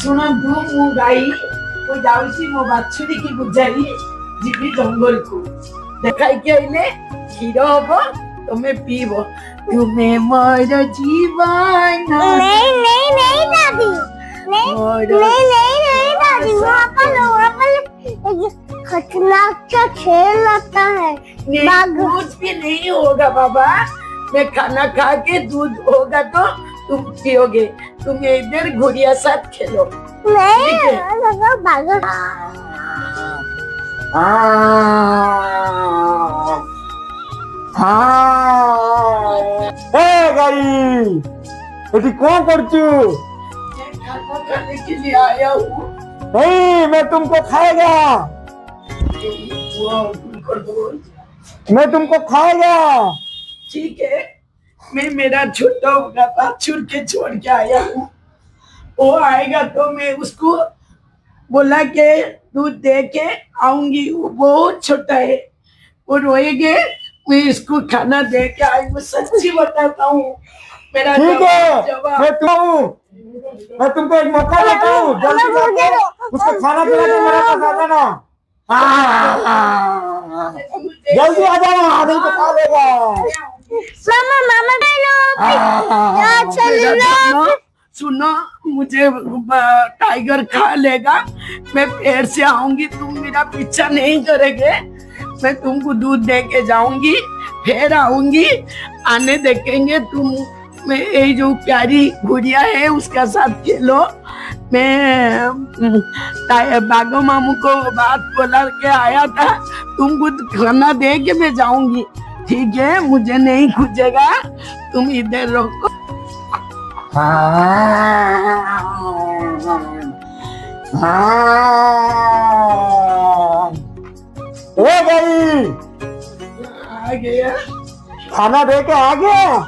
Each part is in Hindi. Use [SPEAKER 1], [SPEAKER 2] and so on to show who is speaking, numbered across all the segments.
[SPEAKER 1] ଶୁଣନ୍ତୁ ମୁଁ ଗାଈ ମୁଁ ଯାଉଛି ମୋ ବାଛୁରୀ କି ବୁଝାଇ ଯିବି ଜଙ୍ଗଲକୁ ଦେଖାଇକି ଆଇଲେ କ୍ଷୀର ହବ ତମେ ପିଇବ ତୁମେ ମୋର ଜୀବନ
[SPEAKER 2] नहीं नहीं नहीं दादी नहीं नहीं नहीं नहीं दादी वहाँ पर खतरनाक सा खेल लगता है
[SPEAKER 1] दूध भी नहीं होगा बाबा मैं खाना खा के दूध होगा तो तुम पियोगे तुम इधर गुड़िया साथ खेलो
[SPEAKER 2] नहीं बागर
[SPEAKER 3] गाई एटी कौन करचू?
[SPEAKER 1] मैं खाना खाने के लिए आया हूँ
[SPEAKER 3] नहीं मैं तुमको खाएगा मैं तुमको खाएगा
[SPEAKER 1] ठीक है मैं मेरा छोटा होगा बाछुर के छोड़ के आया हूँ वो आएगा तो मैं उसको बोला के दूध दे के आऊंगी वो बहुत छोटा है वो रोएगे मैं इसको खाना दे के आई मैं सच्ची बताता हूँ मेरा
[SPEAKER 3] ठीक है
[SPEAKER 1] जवाब
[SPEAKER 3] मैं तुमको एक मौका देता हूँ जल्दी जाके उसको खाना खिला के मेरे पास आ जाना जल्दी आ जाना नहीं तो खा लेगा
[SPEAKER 2] मामा मामा
[SPEAKER 1] सुनो मुझे टाइगर खा लेगा मैं फिर से आऊंगी तुम मेरा पीछा नहीं करोगे मैं तुमको दूध दे के जाऊंगी फिर आऊंगी आने देखेंगे तुम मैं ये जो प्यारी गुड़िया है उसका साथ खेलो मैं बागो मामू को बात बोला के आया था तुमको खाना दे के मैं जाऊंगी ठीक है मुझे नहीं खुजेगा तुम इधर रखो
[SPEAKER 3] गई
[SPEAKER 1] आ गया
[SPEAKER 3] खाना दे के आ गया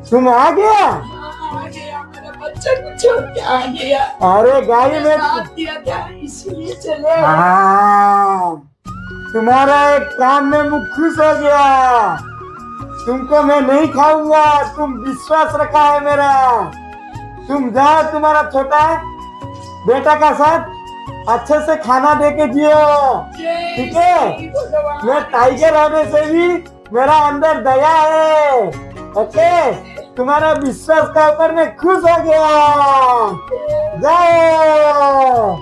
[SPEAKER 3] तुम आ गया
[SPEAKER 1] मेरा बच्चा को छोड़ के आ गया
[SPEAKER 3] अरे गाड़ी में
[SPEAKER 1] साथ दिया था इसलिए चले
[SPEAKER 3] तुम्हारा एक काम में मुझ खुश हो गया तुमको मैं नहीं खाऊंगा तुम विश्वास रखा है मेरा तुम जाओ तुम्हारा छोटा बेटा का साथ अच्छे से खाना दे के जियो ठीक है मैं टाइगर होने से भी मेरा अंदर दया है ओके तुम्हारा विश्वास का ऊपर मैं खुश हो गया जाओ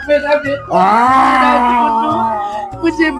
[SPEAKER 1] मेरा बेटा मुझे